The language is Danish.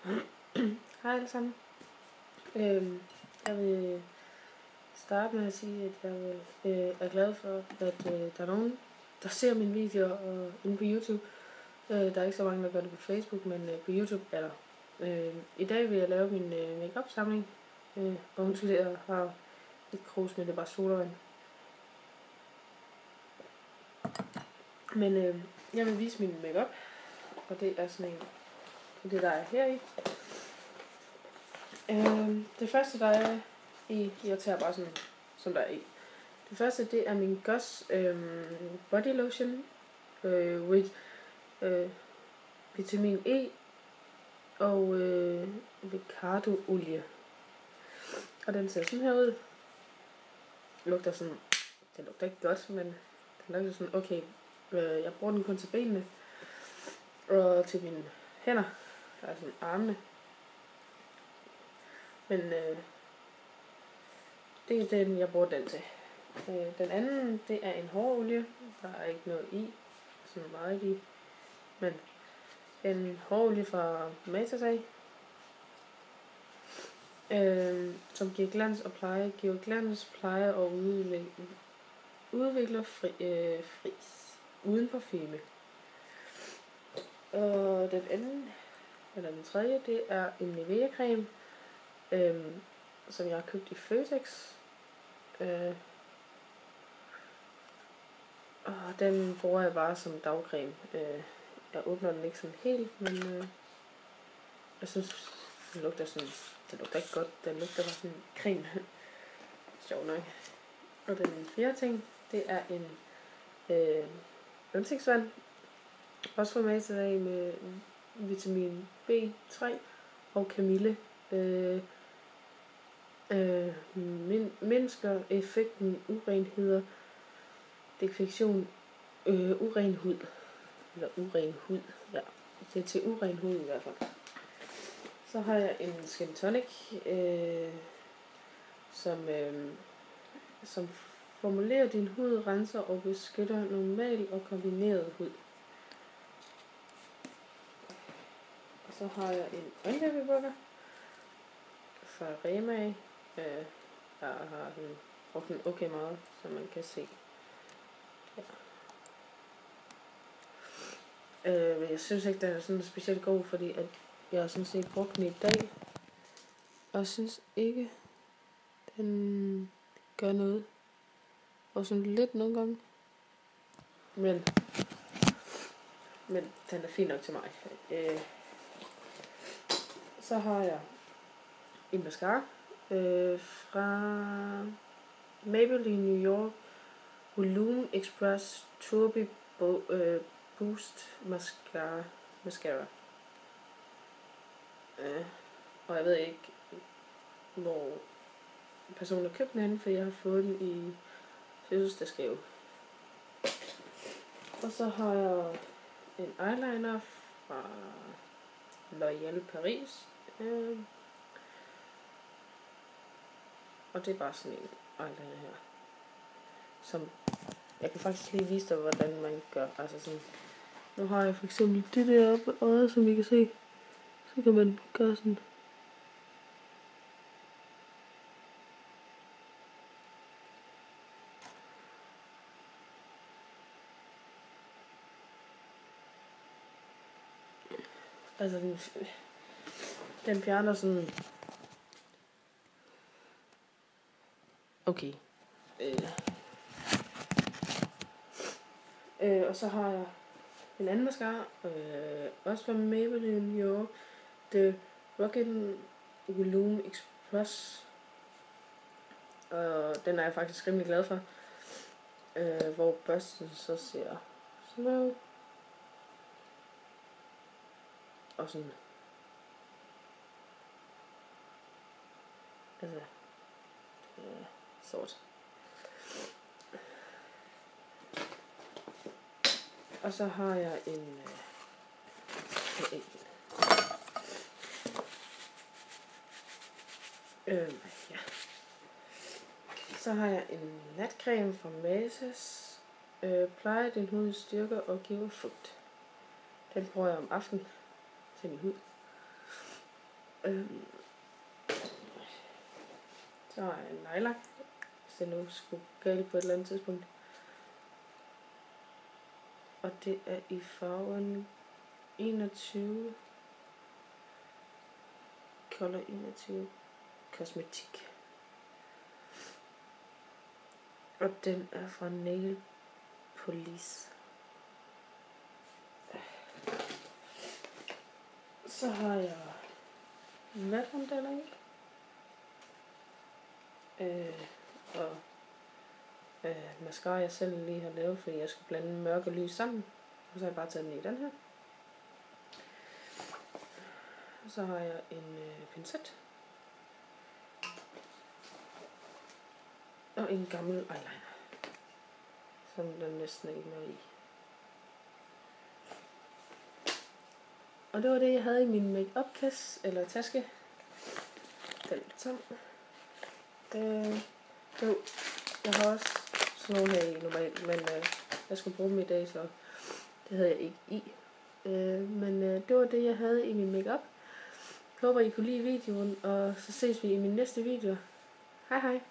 Hej alle sammen. Jeg vil starte med at sige, at jeg er glad for, at der er nogen, der ser mine videoer inde på YouTube. Der er ikke så mange, der gør det på Facebook, men på YouTube er der. I dag vil jeg lave min make-up samling. Og undskyld, jeg har lidt krus med, det er bare sodavand. Men jeg vil vise min make-up, og det er sådan en, det der er her i. Det første, der er i, jeg tager bare sådan, som der er i. Det første, det er min Goss Body Lotion with vitamin E og Ricardo olie. Og den ser sådan her ud. Lugter sådan, det lugter ikke godt, men den lugter sådan, okay. Jeg bruger den kun til benene og til mine hænder, altså armene. Men det er den, jeg bruger den til. Den anden, det er en hårolie. Der er ikke noget i, sådan meget i. Men en hårolie fra Matasag, som giver glans og pleje. Giver glans, pleje og udvikler fris. Uden parfume. Og den anden, eller den tredje, det er en Nivea creme, som jeg har købt i Føtex. Og den bruger jeg bare som dagcreme. Jeg åbner den ikke sådan helt, men jeg synes, den lugter sådan, det lugter ikke godt, den lugter bare sådan creme. Sjov nok. Og den fjerde ting, det er en ansigtsvand. Også fra Matasag med vitamin B3 og kamille. Mindsker effekten urenheder, defektion, uren hud. Eller uren hud, ja. Det er til uren hud i hvert fald. Så har jeg en Skin Tonic, som formulerer din hud, renser og beskytter normal og kombineret hud. Og så har jeg en øjenlæbebukker fra Rema. Jeg har brugt den okay meget, som man kan se. Ja. Men jeg synes ikke, den er sådan specielt god, fordi at jeg har sådan set brugt den i dag. Og jeg synes ikke, den gør noget. Og sådan lidt nogle gange. Men den er fin nok til mig. Så har jeg en mascara fra Maybelline New York Volume Express Turbo Boost Mascara. Og jeg ved ikke, hvor personen har købt den henne, for jeg har fået den i fødselsdagsgave. Og så har jeg en eyeliner fra L'Oréal Paris. Og det er bare sådan en eyeliner her, som jeg kan faktisk lige vise dig, hvordan man gør. Altså sådan, nu har jeg for eksempel det der oppe øjet, som I kan se. Så kan man gøre sådan. Altså den fjerner sådan. Okay. Og så har jeg en anden mascara, også fra Maybelline New York, The Rocket Volume Express. Og den er jeg faktisk rimelig glad for. Hvor børsten så ser sådan noget. Og sådan. Altså. Sort. Og så har jeg en ja. Så har jeg en natcreme fra Matas. Plejer din hud, styrker og giver fugt. Den bruger jeg om aftenen til min hud. Så har jeg en lilac, hvis det nu skulle galt på et eller andet tidspunkt. Og det er i farven 21. Color 21 kosmetik. Og den er fra Nail Police. Så har jeg matrondelle i. Og mascara jeg selv lige har lavet, fordi jeg skal blande mørke og lys sammen. Og så har jeg bare taget den i den her. Og så har jeg en pincet. Og en gammel eyeliner, som den næsten ikke er i. Og det var det, jeg havde i min make-up-kasse, eller taske. Den er tom. Jeg har også sådan nogle her i normalt, men jeg skulle bruge dem i dag, så det havde jeg ikke i. Men det var det, jeg havde i min make-up. Jeg håber, I kunne lide videoen, og så ses vi i min næste video. Hej hej!